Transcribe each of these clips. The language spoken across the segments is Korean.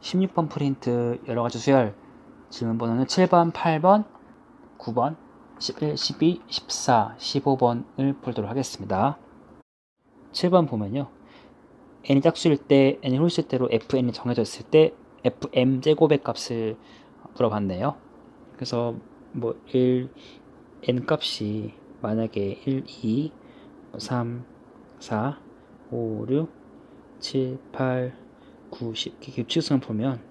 16번 프린트 여러가지 수열 질문 번호는 7번, 8번, 9번, 11, 12, 14, 15번을 풀도록 하겠습니다. 7번 보면요. n이 짝수일 때, n이 홀수일 때로 fn이 정해져 있을 때 fm 제곱의 값을 물어봤네요. 그래서 뭐 1, n 값이 만약에 1, 2, 3, 4, 5, 6, 7, 8, 9, 10 이렇게 규칙성을 보면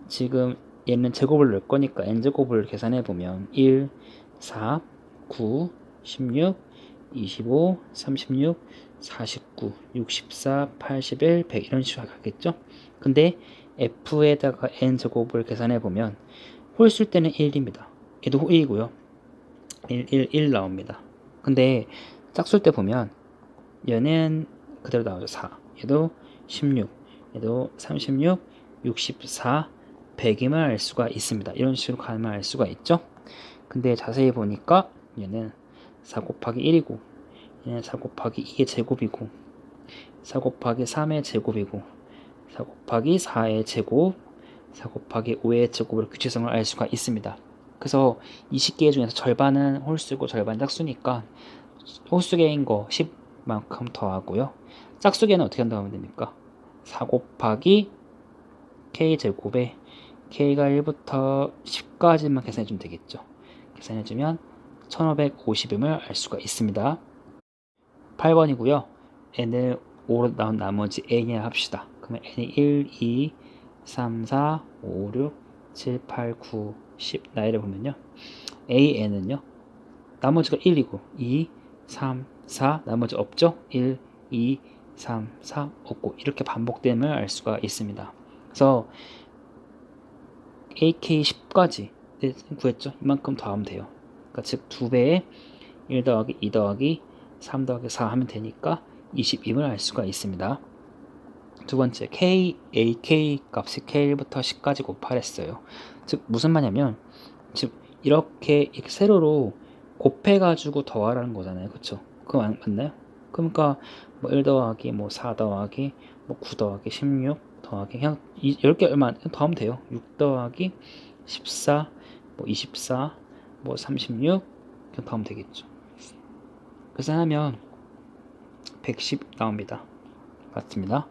지금 얘는 제곱을 넣을 거니까 n제곱을 계산해 보면 1, 4, 9, 16, 25, 36, 49, 64, 81, 100 이런 식으로 가겠죠. 근데 f에다가 n제곱을 계산해 보면 홀수일 때는 1입니다. 얘도 1이고요. 1 나옵니다. 근데 짝수일 때 보면 얘는 그대로 나오죠. 4. 얘도 16. 얘도 36, 64, 100임을 알 수가 있습니다. 이런 식으로 가면 알 수가 있죠. 근데 자세히 보니까 얘는 4 곱하기 1이고 얘는 4 곱하기 2의 제곱이고 4 곱하기 3의 제곱이고 4 곱하기 4의 제곱 4 곱하기 5의 제곱으로 규칙성을 알 수가 있습니다. 그래서 20개 중에서 절반은 홀수고 절반 짝수니까 홀수개인 거 10만큼 더하고요. 짝수개는 어떻게 한다고 하면 됩니까? 4 곱하기 k제곱에 k가 1부터 10까지만 계산해주면 되겠죠. 계산해주면 1550임을 알 수가 있습니다. 8번이고요. n을 5로 나온 나머지 n이라 합시다. 그러면 n이 1, 2, 3, 4, 5, 6, 7, 8, 9, 10 나이를 보면요. an은요. 나머지가 1이고 2, 3, 4 나머지 없죠? 1, 2, 3, 4 없고 이렇게 반복됨을 알 수가 있습니다. 그래서 AK10까지 구했죠? 이만큼 더하면 돼요. 그러니까 즉 2배에 1 더하기 2 더하기 3 더하기 4 하면 되니까 20임을 알 수가 있습니다. 두 번째 AK 값이 K1부터 10까지 곱하랬어요. 즉 무슨 말이냐면 즉 이렇게 세로로 곱해가지고 더하라는 거잖아요. 그쵸? 그거 맞나요? 그러니까 뭐 1 더하기 뭐 4 더하기 뭐 9 더하기 16 더하기 그냥 10개 얼마 더하면 돼요. 6 더하기 14 뭐 24 뭐 36 그냥 더하면 되겠죠. 그래서 하면 110 나옵니다. 맞습니다.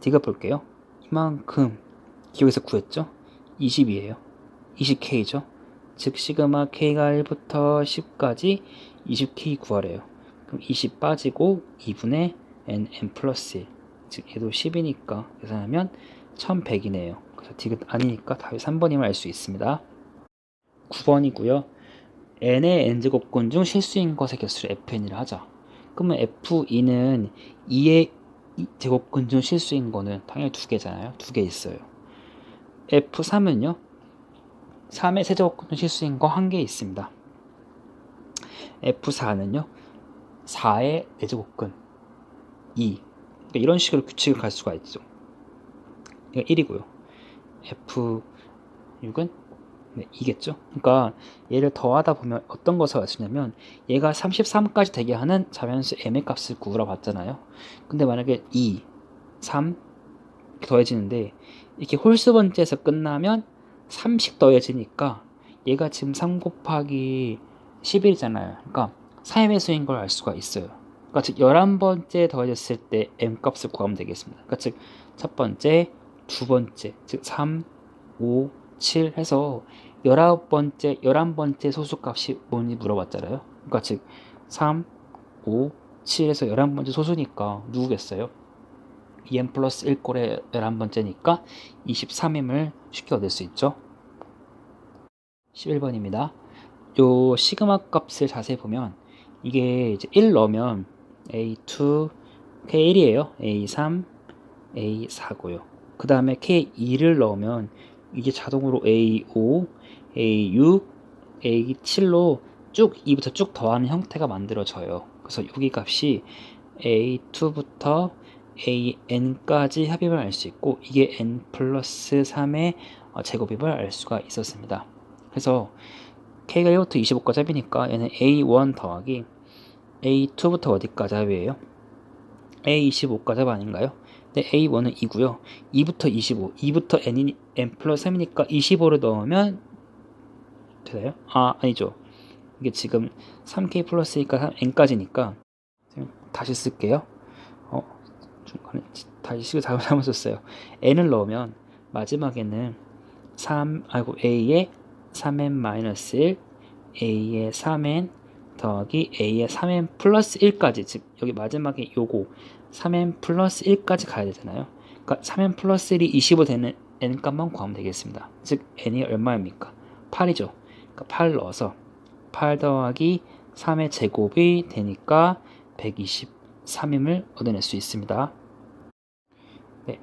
D가 볼게요. 이만큼 기억에서 구했죠? 20이에요. 20K죠? 즉 시그마 K가 1부터 10까지 20K 구하래요. 그럼 20 빠지고 2분의 n 플러스 1. 즉 얘도 10이니까 계산하면 1100이네요. 그래서 D가 아니니까 답이 3번임을 알 수 있습니다. 9번이고요. n의 n제곱근 중 실수인 것의 개수를 fn이라 하자. 그러면 f2는 2의 제곱근 중 실수인 거는 당연히 2개잖아요. 2개 있어요. f3은요. 3의 세제곱근 중 실수인 거 1개 있습니다. f4는요. 4의 4제곱근 2. 그러니까 이런 식으로 규칙을 갈 수가 있죠. 이거 1이고요. f6은 네, 2겠죠. 그러니까 얘를 더하다 보면 어떤 것을 알 수 있냐면 얘가 33까지 되게 하는 자변수 m의 값을 구하라 봤잖아요. 근데 만약에 2, 3 이렇게 더해지는데 이렇게 홀수 번째에서 끝나면 3씩 더해지니까 얘가 지금 3 곱하기 11이잖아요. 그러니까 3의 수인 걸 알 수가 있어요. 그러니까 즉 11번째 더해졌을 때 m 값을 구하면 되겠습니다. 그러니까 즉 첫 번째, 두 번째, 즉 3, 5, 7 해서 19번째, 11번째 소수값이 뭔지 물어봤잖아요. 그러니까 즉 3, 5, 7에서 11번째 소수니까 누구겠어요? 2n 플러스 1꼴의 11번째니까 23임을 쉽게 얻을 수 있죠. 11번입니다. 요 시그마 값을 자세히 보면 이게 이제 1 넣으면 A2, K1이에요. A3, A4고요. 그 다음에 K2를 넣으면 이게 자동으로 A5, A6, A7로 쭉 2부터 쭉 더하는 형태가 만들어져요. 그래서 여기 값이 A2부터 AN까지 합임을 알 수 있고 이게 N 플러스 3의 제곱임을 알 수가 있었습니다. 그래서 K가 1부터 25까지 합이니까 얘는 A1 더하기 A2부터 어디까지 합이에요? A25까지 합 아닌가요? 네, A1은 2고요. 2부터 25, 2부터 n 플러스 3이니까 25를 넣으면 되나요? 아니죠. 이게 지금 3k 플러스니까 n까지니까 다시 쓸게요. 중간에 다시 식을 잘못 썼어요. n을 넣으면 마지막에는 A의 3n-1, A의 3n 더하기 A의 3n 플러스 1까지, 즉 여기 마지막에 요거 3n 플러스 1까지 가야 되잖아요. 그러니까 3n 플러스 1이 25 되는 n 값만 구하면 되겠습니다. 즉 n이 얼마입니까? 8이죠. 그러니까 8 넣어서 8 더하기 3의 제곱이 되니까 123임을 얻어낼 수 있습니다. 네,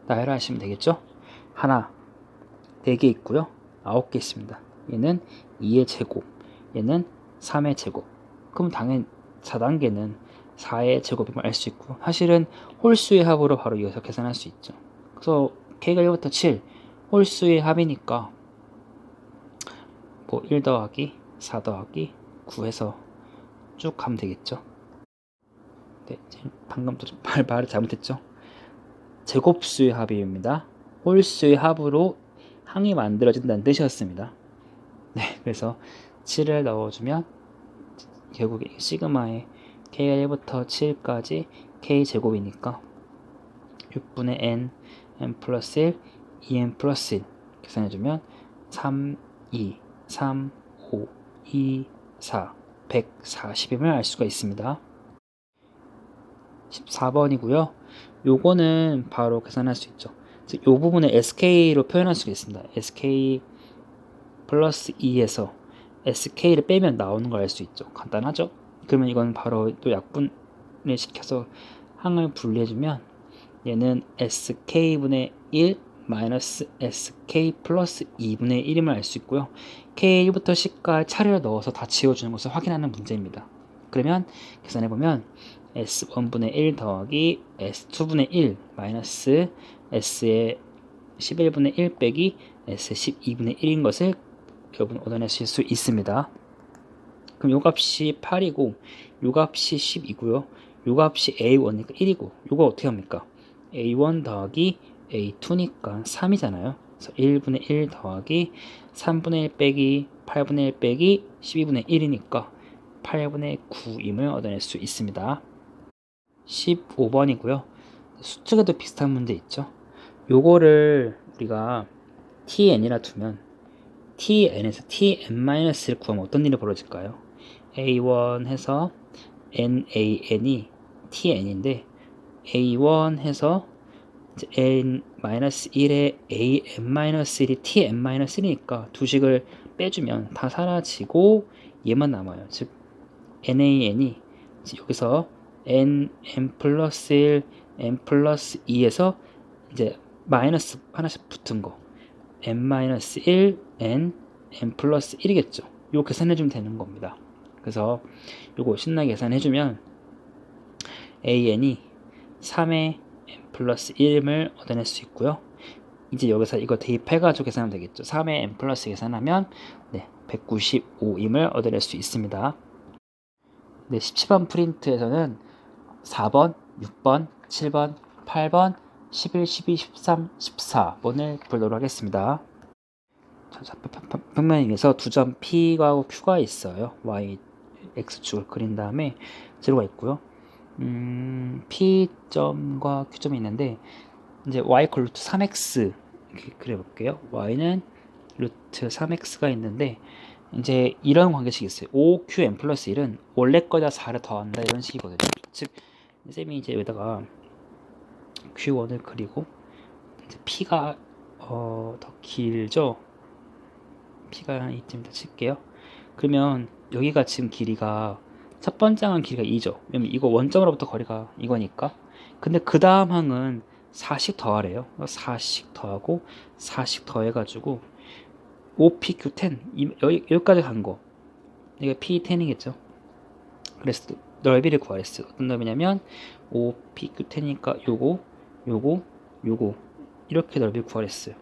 나열을 하시면 되겠죠? 하나, 4개 있고요. 9개 있습니다. 얘는 2의 제곱, 얘는 3의 제곱. 그럼 당연히 4단계는 4의 제곱임을 알 수 있고, 사실은 홀수의 합으로 바로 이어서 계산할 수 있죠. 그래서 K가 1부터 7, 홀수의 합이니까 뭐 1 더하기 4 더하기 9 해서 쭉 가면 되겠죠. 네, 방금 또 말을 잘못했죠. 제곱수의 합입니다. 홀수의 합으로 항이 만들어진다는 뜻이었습니다. 네, 그래서 7을 넣어주면 결국에 시그마의 K가 1부터 7까지 K제곱이니까 6분의 n 플러스 1, 2n 플러스 1 계산해주면 3, 2, 3, 5, 2, 4, 140임을 알 수가 있습니다. 14번이고요. 요거는 바로 계산할 수 있죠. 즉, 요 부분을 SK로 표현할 수가 있습니다. SK 플러스 2에서 SK를 빼면 나오는 걸 알 수 있죠. 간단하죠? 그러면 이건 바로 또 약분을 시켜서 항을 분리해주면 얘는 SK분의 1 마이너스 SK 플러스 2분의 1임을 알 수 있고요. K1부터 C까지 차례를 넣어서 다 지워주는 것을 확인하는 문제입니다. 그러면 계산해보면 S1분의 1 더하기 S2분의 1 마이너스 S의 11분의 1 빼기 S의 12분의 1인 것을 여러분 얻어내실 수 있습니다. 그럼 요 값이 8이고 요 값이 10이고요. 요 값이 A1이니까 1이고 요거 어떻게 합니까? A1 더하기 A2니까 3이잖아요. 그래서 1분의 1 더하기 3분의 1 빼기 8분의 1 빼기 12분의 1이니까 8분의 9임을 얻어낼 수 있습니다. 15번이고요. 수축에도 비슷한 문제 있죠. 요거를 우리가 tn이라 두면 tn에서 tn-를 구하면 어떤 일이 벌어질까요? a1 해서 nan이 tn인데 a1 해서 n-1에 an-1이 tn-1이니까 두 식을 빼주면 다 사라지고 얘만 남아요. 즉 nan이 여기서 n 플러스 1, n 플러스 2에서 이제 마이너스 하나씩 붙은 거 n-1, n 플러스 1이겠죠. 요 계산해주면 되는 겁니다. 그래서 요거 신나게 계산해주면 an이 3의 n 플러스 1을 얻어낼 수 있고요. 이제 여기서 이거 대입해가지고 계산하면 되겠죠. 3의 n 플러스 계산하면 195임을 얻어낼 수 있습니다. 17번 프린트에서는 4번, 6번, 7번, 8번, 11, 12, 13, 14번을 보도록 하겠습니다. 평면에서 두 점 P가 Q가 있어요. Y, X축을 그린 다음에 제로가 있고요. P점과 Q점이 있는데 이제 Y 루트 3X 이렇게 그려볼게요. Y는 루트 3X가 있는데 이제 이런 관계식이 있어요. 5QN 플러스 1은 원래 거다 4를 더한다 이런 식이거든요. 즉 쌤이 이제 여기다가 Q1을 그리고 이제 P가 더 길죠. P가 이쯤부터 칠게요. 그러면 여기가 지금 길이가 첫 번째 항은 길이가 2죠. 왜냐면 이거 원점으로부터 거리가 이거니까. 근데 그 다음 항은 4씩 더하래요. 4씩 더하고 4씩 더해가지고 5PQ10 여기까지 간 거. 이게 P10이겠죠. 그래서 넓이를 구하랬어요. 어떤 넓이냐면 5PQ10이니까 요거 이렇게 넓이를 구하랬어요.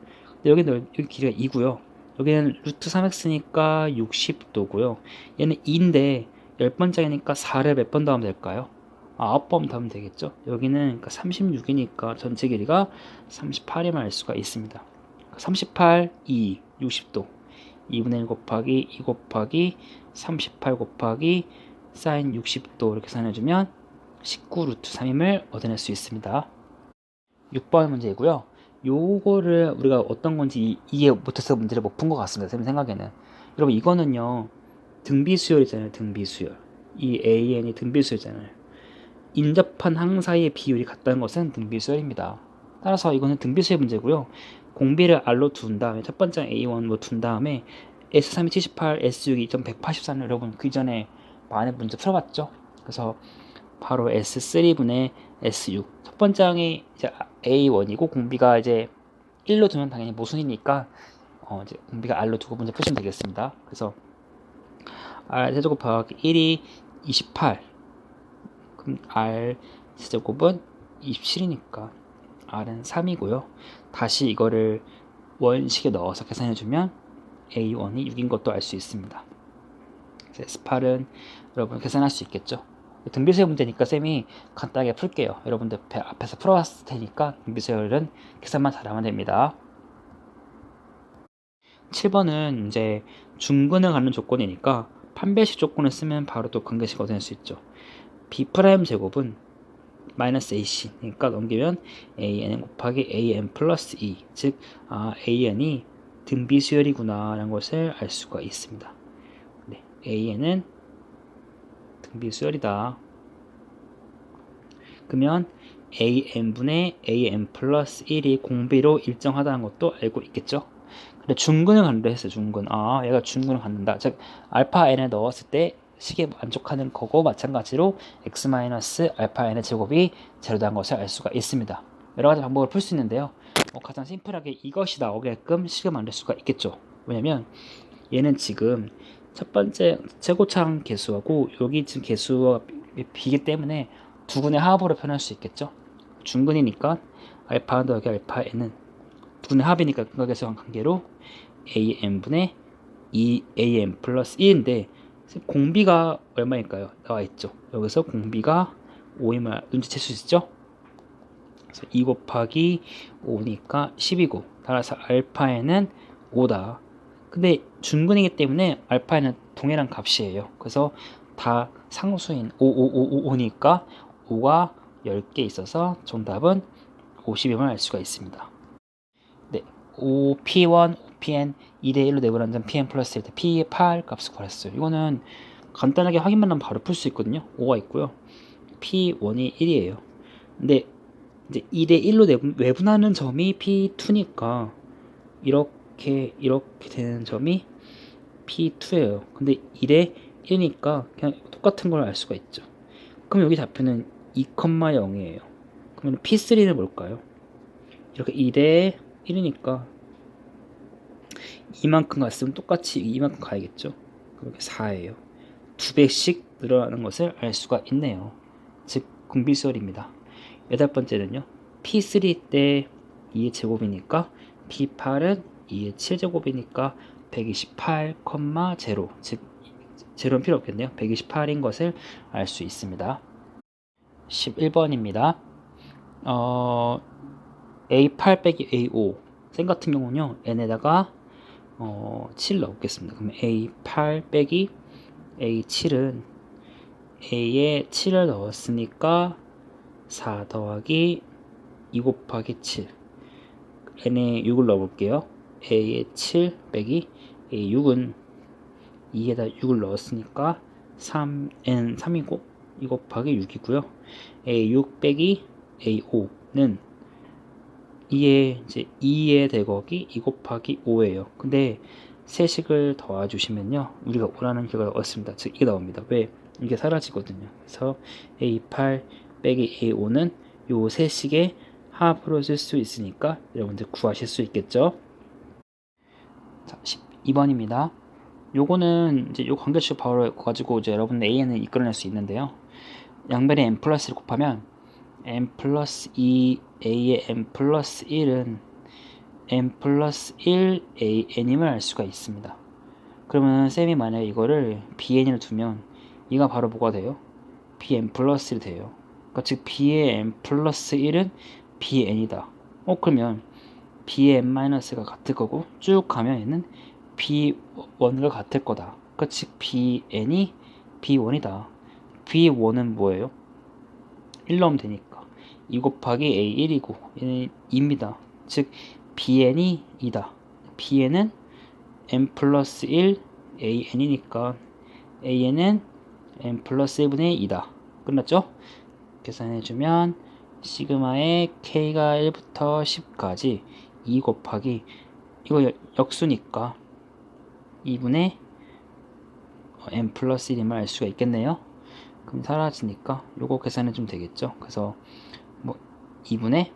근데 여기 길이가 2고요. 여기는 루트 3x니까 60도고요. 얘는 2인데 10번째니까 4를 몇 번 더하면 될까요? 9번 더하면 되겠죠. 여기는 그러니까 36이니까 전체 길이가 38이만 알 수가 있습니다. 38, 2, 60도 2분의 1 곱하기 2 곱하기 38 곱하기 사인 60도 이렇게 계산해주면 19 루트 3임을 얻어낼 수 있습니다. 6번 문제이고요. 요거를 우리가 어떤 건지 이해 못해서 문제를 못 푼 것 같습니다. 제 생각에는. 여러분 이거는요. 등비수열이잖아요. 등비수열. 이 AN이 등비수열이잖아요. 인접한 항사의 비율이 같다는 것은 등비수열입니다. 따라서 이거는 등비수열 문제고요. 공비를 R로 둔 다음에 첫 번째 A1 뭐 둔 다음에 S3이 78, S6이 2184는 여러분 그 전에 많은 문제 풀어봤죠. 그래서 바로 S3분의 S6 첫 번째 항이 이제 A1이고 공비가 이제 1로 두면 당연히 모순이니까 이제 공비가 R로 두고 문제 푸시면 되겠습니다. 그래서 R 세제곱 더하기 1이 28 그럼 R 세제곱은 27이니까 R은 3이고요. 다시 이거를 원식에 넣어서 계산해주면 A1이 6인 것도 알 수 있습니다. S8은 여러분 계산할 수 있겠죠. 등비수열 문제니까 쌤이 간단하게 풀게요. 여러분들 앞에서 풀어봤을 테니까 등비수열은 계산만 잘하면 됩니다. 7번은 이제 중근을 갖는 조건이니까 판별식 조건을 쓰면 바로 또 관계식 얻어낼 수 있죠. B' 제곱은 마이너스 AC 그러니까 넘기면 AN 곱하기 AN 플러스 E 즉 AN이 등비수열이구나 라는 것을 알 수가 있습니다. 네, AN은 등비수열이다. 그러면 AN분의 AN 플러스 1이 공비로 일정하다는 것도 알고 있겠죠. 근데 중근을 갖는다 했어요. 중근. 얘가 중근을 갖는다. 즉 알파 n을 넣었을 때 식에 만족하는 거고 마찬가지로 x 마이너스 알파 n의 제곱이 제로다는 것을 알 수가 있습니다. 여러 가지 방법을 풀 수 있는데요. 가장 심플하게 이것이 나오게끔 식을 만들 수가 있겠죠. 왜냐면 얘는 지금 첫 번째 최고차항 개수하고 여기 지금 개수와 비기 때문에 두 근의 합으로 표현할 수 있겠죠. 중근이니까 알파 더하기 알파 n은 두 근의 합이니까 근각계수관 관계로 AN분의 2AN 플러스 1인데 공비가 얼마일까요? 나와 있죠. 여기서 공비가 5임을 눈치챌 수 있죠. 그래서 2 곱하기 5니까 10이고 따라서 알파에는 5다. 근데 중근이기 때문에 알파에는 동일한 값이에요. 그래서 다 상수인 5니까 5가 10개 있어서 정답은 50임을 알 수가 있습니다. 네, OP1, OPN 2대1로 내분한 PN 플러스 1때 P의 8 값을 구했어요. 이거는 간단하게 확인만 하면 바로 풀 수 있거든요. 5가 있고요. P1이 1이에요. 근데 이제 2대1로 외분하는 점이 P2니까 이렇게 되는 점이 P2예요. 근데 1대 1이니까 그냥 똑같은 걸 알 수가 있죠. 그럼 여기 좌표는 2,0이에요. 그러면 P3는 뭘까요? 이렇게 2대 1이니까 이만큼 갔으면 똑같이 이만큼 가야겠죠. 그렇게 4예요. 2배씩 늘어나는 것을 알 수가 있네요. 즉 공비수열입니다. 여덟 번째는요. P3 때 2의 제곱이니까 P8은 2의 7제곱이니까 128,0 즉 제로는 필요 없겠네요. 128인 것을 알 수 있습니다. 11번입니다. A8 빼기 A5 셈 같은 경우는요. n에다가 7 넣겠습니다. 그러면 A8 빼기 A7은 A에 7을 넣었으니까 4 더하기 2 곱하기 7 n에 6을 넣어볼게요. A에 7 빼기 A6은 2에다 6을 넣었으니까 3n 3이고 2 곱하기 6이고요. A6 빼기 A5는 2의 이제 2의 대각이 2 곱하기 5예요. 근데 세식을 도와주시면요. 우리가 원하는 결과를 얻습니다. 즉 이게 나옵니다. 왜? 이게 사라지거든요. 그래서 A8 빼기 A5는 요 세식의 합으로 쓸 수 있으니까 여러분들 구하실 수 있겠죠. 자, 12번입니다. 요거는 이제 요 관계식 바로 가지고 이제 여러분 AN을 이끌어낼 수 있는데요. 양변에 n 플러스를 곱하면 n 플러스 2 a의 n 플러스 1은 n 플러스 1 an임을 알 수가 있습니다. 그러면 쌤이 만약에 이거를 bn을 두면 이가 바로 뭐가 돼요? bn 플러스 1 돼요. 그러니까 즉 b의 n 플러스 1은 bn이다. 그러면 b의 n 마이너스가 같을 거고 쭉 가면 얘는 b1과 같을 거다. 그러니까 즉 bn이 b1이다. b1은 뭐예요? 1 넣으면 되니까 2 곱하기 a1이고 얘는 2입니다. 즉 bn이 2다. bn은 n 플러스 1 an이니까 an은 n 플러스 1분의 2다. 끝났죠? 계산해주면 시그마의 k가 1부터 10까지 2 곱하기 이거 역수니까 2분의 n 플러스 1임을 알 수가 있겠네요. 그럼 사라지니까 요거 계산해주면 되겠죠. 그래서 뭐 2분의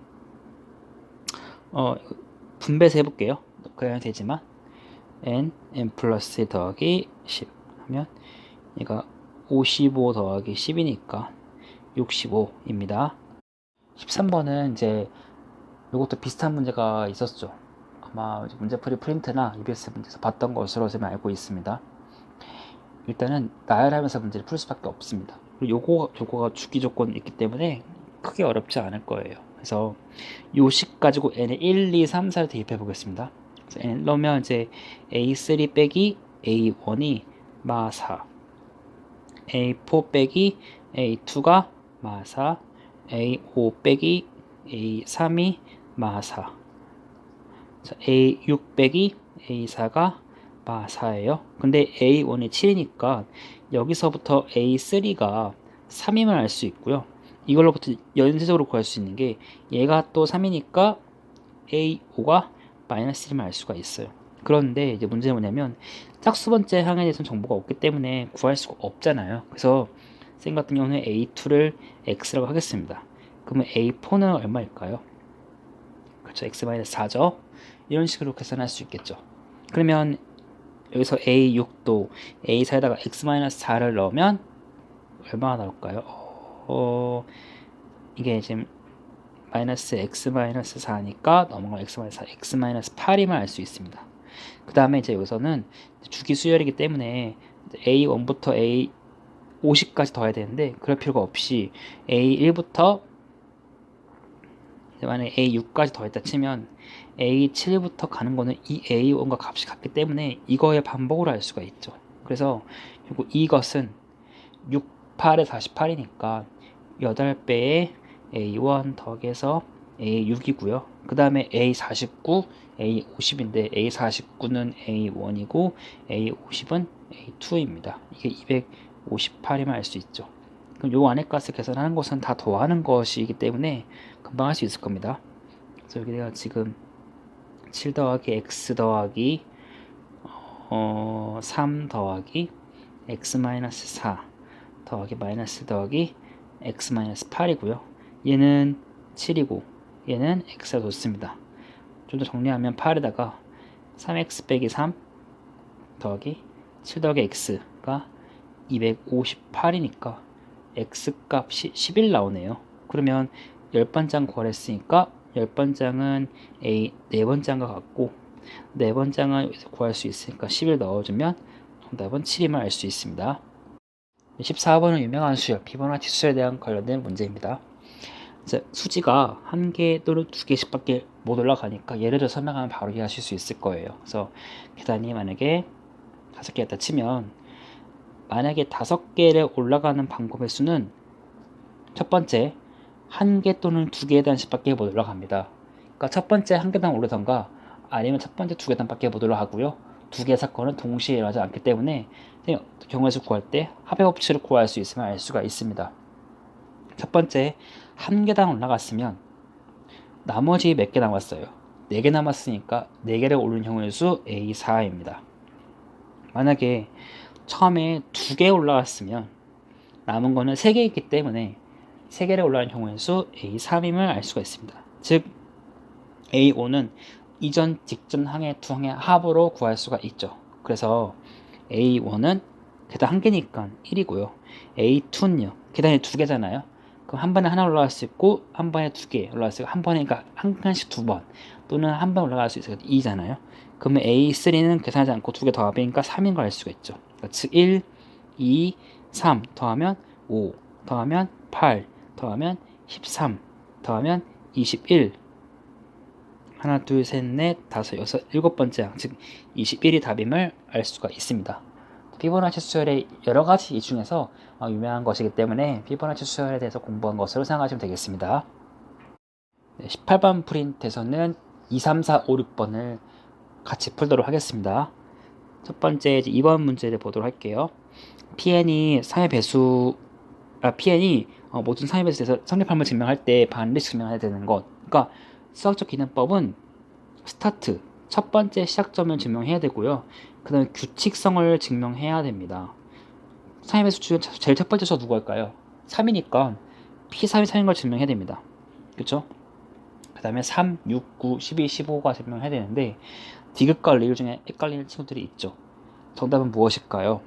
분배해서 해볼게요. 그래야 되지만 n 플러스 1 더하기 10 하면 얘가 55 더하기 10이니까 65입니다. 13번은 이제 이것도 비슷한 문제가 있었죠. 아마 문제풀이 프린트나 EBS 문제에서 봤던 것으로 저는 알고 있습니다. 일단은 나열하면서 문제를 풀 수밖에 없습니다. 그리고 요거가 주기 조건이 있기 때문에 크게 어렵지 않을 거예요. 그래서 요 식 가지고 n에 1, 2, 3, 4를 대입해 보겠습니다. 그래서 n 넣으면 이제 a3 빼기 a1이 마4, a4 빼기 a2가 마4, a5 빼기 a3이 마4, a6 빼기 a4가 마4예요. 근데 a1이 7이니까 여기서부터 a3가 3임을 알 수 있고요. 이걸로부터 연쇄적으로 구할 수 있는 게 얘가 또 3이니까 a5가 마이너스 1임을 알 수가 있어요. 그런데 이제 문제는 뭐냐면 짝수 번째 항에 대해서는 정보가 없기 때문에 구할 수가 없잖아요. 그래서 쌤 같은 경우는 a2를 x라고 하겠습니다. 그러면 a4는 얼마일까요? 그렇죠. x-4죠. 이런 식으로 계산할 수 있겠죠. 그러면 여기서 a6도 a4에다가 x-4를 넣으면 얼마나 나올까요? 이게 지금 마이너스 x-4니까 넘어가 x-4, x-8임을 알 수 있습니다. 그 다음에 이제 여기서는 주기 수열이기 때문에 a1부터 a50까지 더해야 되는데 그럴 필요가 없이 a1부터 만약에 a6까지 더했다 치면 a7부터 가는 거는 이 a1과 값이 같기 때문에 이거의 반복으로 알 수가 있죠. 그래서 이것은 6, 8에 48이니까 8배의 a1 더해서 a6이고요. 그 다음에 a49, a50인데 a49는 a1이고 a50은 a2입니다. 이게 258이면 알 수 있죠. 그럼 요 안에 값을 계산하는 것은 다 더하는 것이기 때문에 금방 할 수 있을 겁니다. 그래서 여기 내가 지금 7 더하기 x 더하기 3 더하기 x-4 더하기 마이너스 더하기 x-8이고요. 얘는 7이고 얘는 x가 뒀습니다. 좀 더 정리하면 8에다가 3x 빼기 3 더하기 7 더하기 x가 258이니까 x값이 11 나오네요. 그러면 10번장 구하랬으니까 10번장은 A 4번장과 같고 4번장은 여기서 구할 수 있으니까 11 넣어주면 정답은 7임을 알 수 있습니다. 14번은 유명한 수열, 피보나치 수열에 대한 관련된 문제입니다. 이제 수지가 1개 또는 2개씩밖에 못 올라가니까 예를 들어 설명하면 바로 이해하실 수 있을 거예요. 그래서 계단이 만약에 5개였다 치면 만약에 5개를 올라가는 방법의 수는 첫 번째 1개 또는 2개의 단식밖에 못 올라갑니다. 그러니까 첫 번째 1계단 오르던가 아니면 첫 번째 2계단밖에 못 올라가고요. 2개의 사건은 동시에 일어나지 않기 때문에 경우에서 구할 때 합의 법칙을 구할 수 있으면 알 수가 있습니다. 첫 번째 1계단 올라갔으면 나머지 몇 개 남았어요? 4개 남았으니까 4개를 오른 경우의 수 A4입니다. 만약에 처음에 2개 올라갔으면 남은 거는 3개 있기 때문에 3개를 올라간 경우의 수 A3임을 알 수가 있습니다. 즉 A5는 이전 직전 항의 두 항의 합으로 구할 수가 있죠. 그래서 A1은 계단 1개니까 1이고요. A2는요. 계단이 2개잖아요. 그럼 한 번에 하나 올라갈 수 있고 한 번에 2개 올라갈 수 있고 한 번에 그러니까 한 칸씩 2번 또는 한 번 올라갈 수 있어요. 2잖아요. 그러면 A3는 계산하지 않고 2개 더합이니까 3인 걸 알 수가 있죠. 그러니까 즉 1, 2, 3 더하면 5 더하면 8 더하면 13 더하면 21 하나 둘셋넷 다섯 여섯 일곱 번째 항, 즉 21이 답임을 알 수가 있습니다. 피보나치 수열의 여러 가지 이 중에서 유명한 것이기 때문에 피보나치 수열에 대해서 공부한 것으로 생각하시면 되겠습니다. 18번 프린트에서는 2, 3, 4, 5, 6번을 같이 풀도록 하겠습니다. 첫 번째 2번 문제를 보도록 할게요. PN이 모든 상위 배수에서 성립함을 증명할 때 반드시 증명해야 되는 것. 그러니까 수학적 기능법은 스타트, 첫 번째 시작점을 증명해야 되고요. 그 다음에 규칙성을 증명해야 됩니다. 상위 배수 중에 제일 첫 번째 수 누구일까요? 3이니까 P3이 3인 걸 증명해야 됩니다. 그쵸? 그 다음에 3, 6, 9, 12, 15가 증명해야 되는데 디귿과 리을 중에 헷갈리는 친구들이 있죠. 정답은 무엇일까요?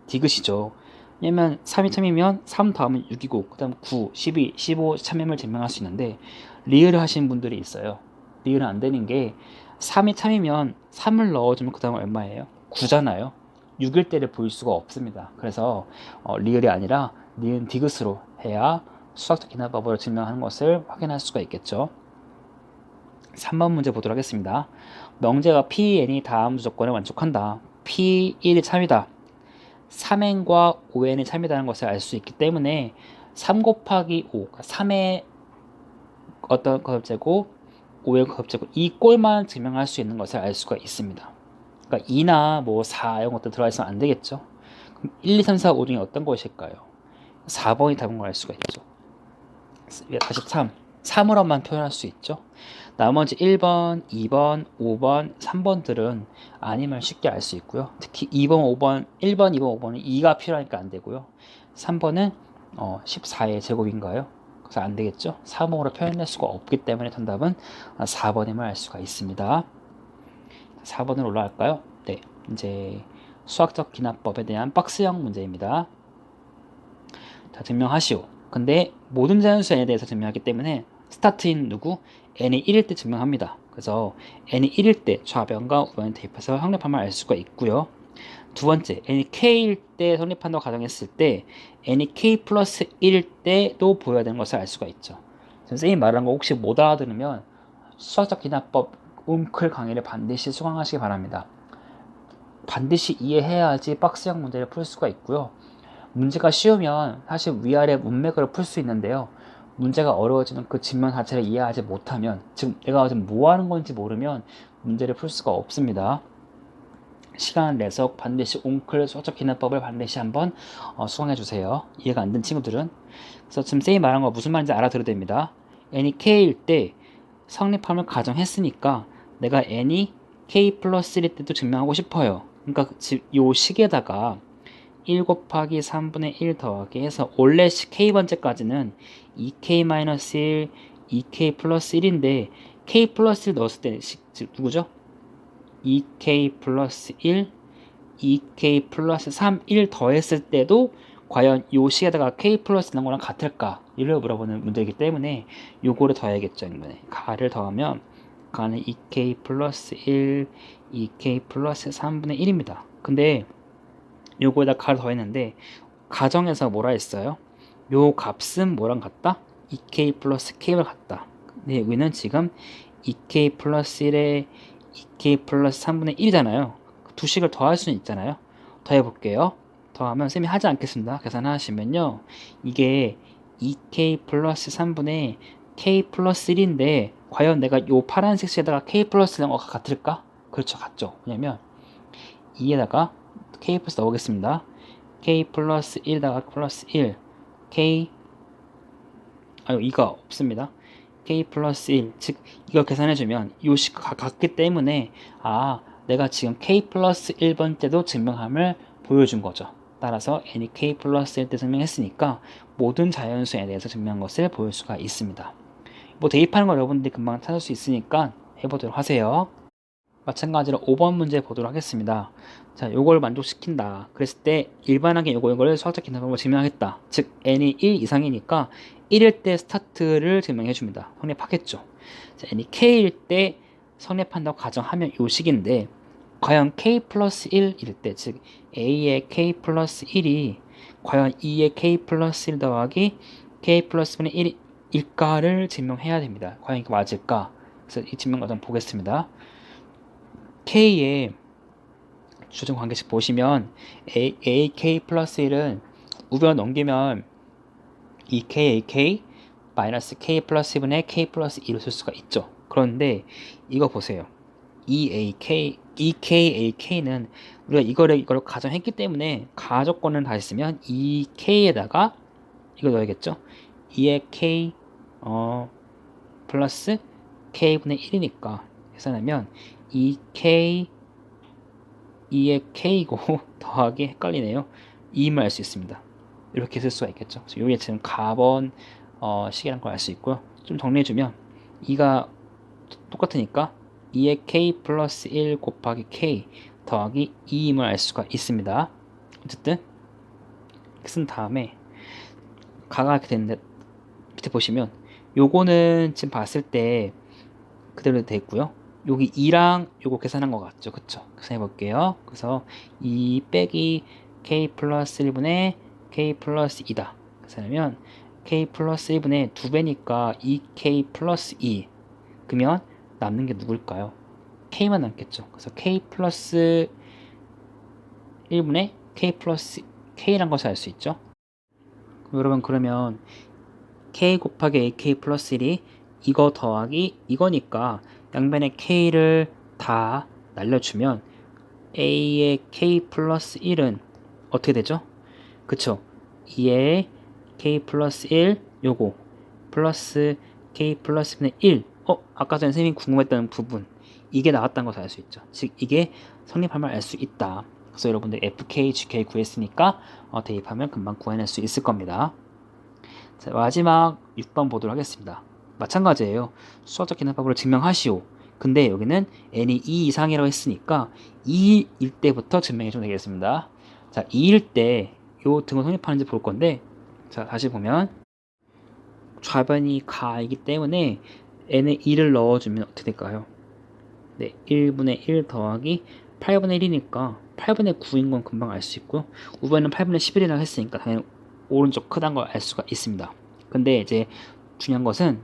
디귿이죠. 왜냐면 3이 참이면 3 더하면 6이고 그 다음 9, 12, 15 참임을 증명할 수 있는데 리을을 하시는 분들이 있어요. 리을은 안 되는 게 3이 참이면 3을 넣어주면 그 다음 얼마예요? 9잖아요. 6일 때를 보일 수가 없습니다. 그래서 리을이 아니라 니은 디귿으로 해야 수학적 기납법으로 증명하는 것을 확인할 수가 있겠죠. 3번 문제 보도록 하겠습니다. 명제가 Pn이 다음 조건을 만족한다. P1이 참이다. 3n과 5n이 참이다는 것을 알 수 있기 때문에 3 곱하기 5, 3의 어떤 곱제곱, 5의 곱제곱 이 꼴만 증명할 수 있는 것을 알 수가 있습니다. 그러니까 2나 뭐 4 이런 것도 들어가 있으면 안 되겠죠. 그럼 1, 2, 3, 4, 5 중에 어떤 것일까요? 4번이 답인 걸 알 수가 있죠. 43, 3으로만 표현할 수 있죠. 나머지 1번, 2번, 5번, 3번들은 아님을 쉽게 알 수 있고요. 특히 2번, 5번, 1번, 2번, 5번은 2가 필요하니까 안 되고요. 3번은 14의 제곱인가요? 그래서 안 되겠죠. 3으로 표현할 수가 없기 때문에 정답은 4번임을 알 수가 있습니다. 4번으로 올라갈까요? 네, 이제 수학적 기납법에 대한 박스형 문제입니다. 자, 증명하시오. 근데 모든 자연수 n에 대해서 증명하기 때문에 스타트인 누구? n이 1일 때 증명합니다. 그래서 n이 1일 때 좌변과 우변 대입해서 성립함을 알 수가 있고요. 두 번째, n이 k일 때 성립한다고 가정했을 때 n이 k 플러스 1일 때도 보여야 되는 것을 알 수가 있죠. 선생님이 말한 거 혹시 못 알아들으면 수학적 기납법 움클 강의를 반드시 수강하시기 바랍니다. 반드시 이해해야지 박스형 문제를 풀 수가 있고요. 문제가 쉬우면 사실 위아래 문맥으로 풀 수 있는데요. 문제가 어려워지면 그 진면 자체를 이해하지 못하면, 즉 내가 지금 뭐 하는 건지 모르면 문제를 풀 수가 없습니다. 시간을 내서 반드시 옹클 수학적 기납법을 반드시 한번 수강해 주세요. 이해가 안 된 친구들은. 그래서 지금 쌤이 말한 거 무슨 말인지 알아들어야 됩니다. n이 k일 때 성립함을 가정했으니까 내가 n이 k 플러스 1일 때도 증명하고 싶어요. 그러니까 이 식에다가 1 곱하기 3분의 1 더하기 해서 원래 k번째까지는 2k-1, 2k 플러스 1인데 k 플러스 1 넣었을 때 누구죠? 2k 플러스 1, 2k 플러스 3, 1 더했을 때도 과연 요 식에다가 k 플러스 있는 거랑 같을까? 이를 물어보는 문제이기 때문에 요거를 더해야겠죠. 이번에 가를 더하면 가는 2k 플러스 1, 2k 플러스 3분의 1입니다. 근데 요거에다 가를 더했는데 가정에서 뭐라 했어요? 요 값은 뭐랑 같다? 2k 플러스 k랑 같다. 근데 여기는 지금 2k 플러스 1에 2k 플러스 3분의 1이잖아요. 두 식을 더할 수는 있잖아요. 더해볼게요. 더하면 쌤이 하지 않겠습니다. 계산하시면요. 이게 2k 플러스 3분의 k 플러스 1인데 과연 내가 요 파란색 식에다가 k 플러스 넣은 거가 같을까? 그렇죠. 같죠. 왜냐면 2에다가 k 플러스 넣어보겠습니다. k 플러스 1에다가 플러스 1 k 2가 없습니다. k 플러스 1, 즉 이걸 계산해주면 요 식과 같기 때문에 내가 지금 k 플러스 1번 때도 증명함을 보여준 거죠. 따라서 n이 k 플러스 1 때 증명했으니까 모든 자연수에 대해서 증명한 것을 보일 수가 있습니다. 뭐 대입하는 걸 여러분들이 금방 찾을 수 있으니까 해보도록 하세요. 마찬가지로 5번 문제 보도록 하겠습니다. 자, 요걸 만족시킨다. 그랬을 때 일반하게 이걸 수학적 기능으로 증명하겠다. 즉 n이 1 이상이니까 1일 때 스타트를 증명해 줍니다. 성립하겠죠. 자, n이 k일 때 성립한다고 가정하면 요 식인데 과연 k 플러스 1일 때, 즉 a의 k 플러스 1이 과연 2의 k 플러스 1 더하기 k 플러스 1분의 1일까를 증명해야 됩니다. 과연 이게 맞을까? 그래서 이 증명 과정 보겠습니다. k의 주중 관계식 보시면 ak 플러스 1은 우변 넘기면 2kak 마이너스 k 플러스 1분의 k 플러스 2로 쓸 수가 있죠. 그런데 이거 보세요. 2kak는 우리가 이거를 가정했기 때문에 가조건을 다시 쓰면 2k에다가 이거 넣어야겠죠. 2의 k 플러스 k분의 1이니까 계산하면 2k 2의 k이고 더하기 헷갈리네요. 2임을 알 수 있습니다. 이렇게 쓸 수가 있겠죠. 요게 지금 가번 식이라는 걸 알 수 있고요. 좀 정리해주면 2가 똑같으니까 2의 k 플러스 1 곱하기 k 더하기 2임을 알 수가 있습니다. 어쨌든 쓴 다음에 가가 이렇게 되는데 밑에 보시면 요거는 지금 봤을 때 그대로 돼 있고요. 여기 2랑 요거 계산한 것 같죠? 그쵸? 계산해 볼게요. 그래서 2 빼기 k 플러스 1분의 k 플러스 2다. 계산하면 k 플러스 1분의 2배니까 2k 플러스 2. 그러면 남는 게 누굴까요? k만 남겠죠. 그래서 k 플러스 1분의 k 플러스 k란 것을 알 수 있죠. 여러분 그러면 k 곱하기 ak 플러스 1이 이거 더하기 이거니까 양변의 k를 다 날려주면 a의 k 플러스 1은 어떻게 되죠? 그쵸? 2의 k 플러스 1 요거 플러스 k 플러스 1 아까 전에 선생님이 궁금했던 부분 이게 나왔다는 것을 알 수 있죠. 즉 이게 성립함을 알 수 있다. 그래서 여러분들 fk, gk 구했으니까 대입하면 금방 구해낼 수 있을 겁니다. 자, 마지막 6번 보도록 하겠습니다. 마찬가지예요. 수학적 기능법으로 증명하시오. 근데 여기는 n이 2 이상이라고 했으니까 2일 때부터 증명해주면 되겠습니다. 자, 2일 때 요 등호 성립하는지 볼 건데 자, 다시 보면 좌변이 가이기 때문에 n에 2를 넣어주면 어떻게 될까요? 네, 1분의 1 더하기 8분의 1이니까 8분의 9인 건 금방 알 수 있고요. 우변은 8분의 11이라고 했으니까 당연히 오른쪽 크다는 걸 알 수가 있습니다. 근데 이제 중요한 것은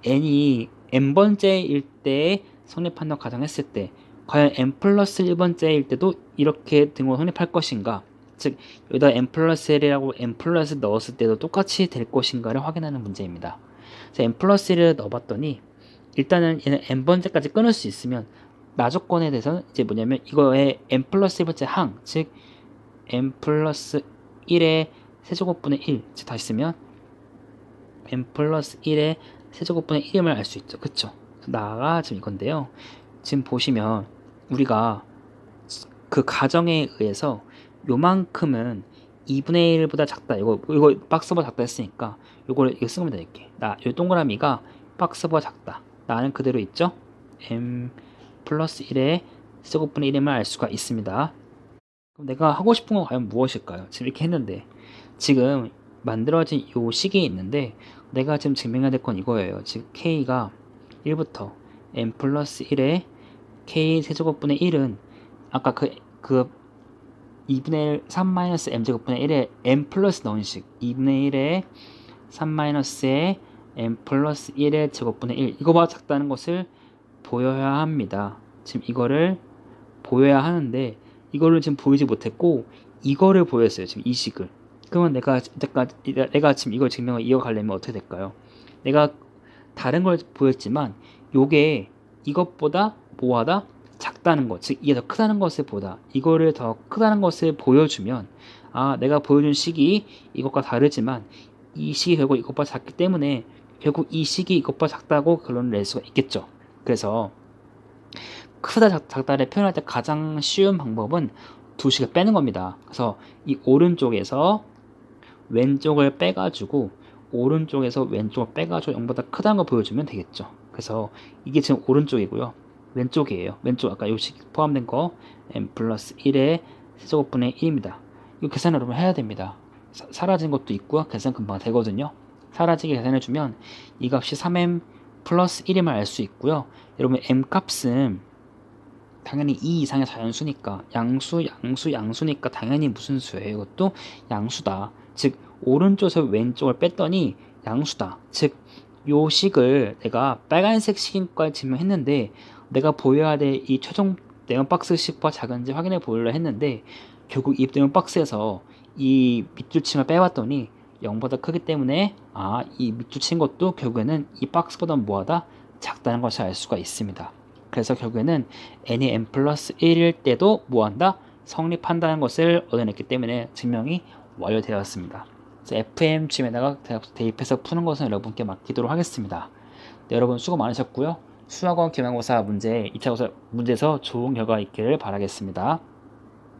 n이 n번째일 때 성립한다고 가정했을 때 과연 n 플러스 1번째일 때도 이렇게 등호 성립할 것인가, 즉 여기다 n 플러스 1이라고 n 플러스 넣었을 때도 똑같이 될 것인가를 확인하는 문제입니다. 그래서 n 플러스 1을 넣어봤더니 일단은 얘는 n번째까지 끊을 수 있으면 나조건에 대해서는 이제 뭐냐면 이거의 n 플러스 1번째 항, 즉 n 플러스 1의 세제곱분의 1, 즉 다시 쓰면 n 플러스 1의 세제곱분의 1임을 알 수 있죠. 그쵸? 나가 지금 이건데요. 지금 보시면 우리가 그 가정에 의해서 요만큼은 2분의 1보다 작다. 이거 박스보다 작다 했으니까 이거 쓴 겁니다. 이렇게. 요 동그라미가 박스보다 작다. 나는 그대로 있죠? m 플러스 1의 세제곱분의 1임을 알 수가 있습니다. 그럼 내가 하고 싶은 건 과연 무엇일까요? 지금 이렇게 했는데 지금 만들어진 요 식이 있는데 내가 지금 증명해야 될 건 이거예요. 즉 k가 1부터 n 플러스 1의 k 세제곱분의 1은 아까 그 2분의 1 3-m제곱분의 1에 n 플러스 넣은 식 2분의 1에 3-의 n 플러스 1의 제곱분의 1 이거보다 작다는 것을 보여야 합니다. 지금 이거를 보여야 하는데 이거를 지금 보이지 못했고 이거를 보였어요. 지금 이 식을. 그러면 내가 지금 이걸 증명을 이어가려면 어떻게 될까요? 내가 다른 걸 보였지만 요게 이것보다 뭐하다? 작다는 것, 즉 이게 더 크다는 것을 보다 이거를 더 크다는 것을 보여주면 내가 보여준 식이 이것과 다르지만 이 식이 결국 이것보다 작기 때문에 결국 이 식이 이것보다 작다고 결론을 낼 수가 있겠죠. 그래서 크다 작다를 표현할 때 가장 쉬운 방법은 두 식을 빼는 겁니다. 그래서 이 오른쪽에서 왼쪽을 빼가지고 오른쪽에서 왼쪽을 빼가지고 0보다 크다는 걸 보여주면 되겠죠. 그래서 이게 지금 오른쪽이고요. 왼쪽이에요. 왼쪽 아까 요식 포함된 거 n 플러스 1의 세제곱분의 1입니다. 이거 계산을 여러분 해야 됩니다. 사라진 것도 있고요. 계산 금방 되거든요. 사라지게 계산해주면 이 값이 3m 플러스 1임을 알 수 있고요. 여러분 m 값은 당연히 2 이상의 자연수니까 양수니까 당연히 무슨 수예요? 이것도 양수다. 즉 오른쪽에서 왼쪽을 뺐더니 양수다. 즉, 요 식을 내가 빨간색 식인과에 증명했는데 내가 보여야 될 이 최종 네온 박스 식과 작은지 확인해 보려고 했는데 결국 이 네온 박스에서 이 밑줄 친 걸 빼봤더니 0보다 크기 때문에 이 밑줄 친 것도 결국에는 이 박스보다 뭐하다? 작다는 것을 알 수가 있습니다. 그래서 결국에는 n이 n 플러스 1일 때도 뭐한다? 성립한다는 것을 얻어냈기 때문에 증명이 완료되었습니다. FMGM에다가 대입해서 푸는 것은 여러분께 맡기도록 하겠습니다. 네, 여러분 수고 많으셨고요. 수학원 기말고사 문제 2차고사 문제에서 좋은 결과 있기를 바라겠습니다.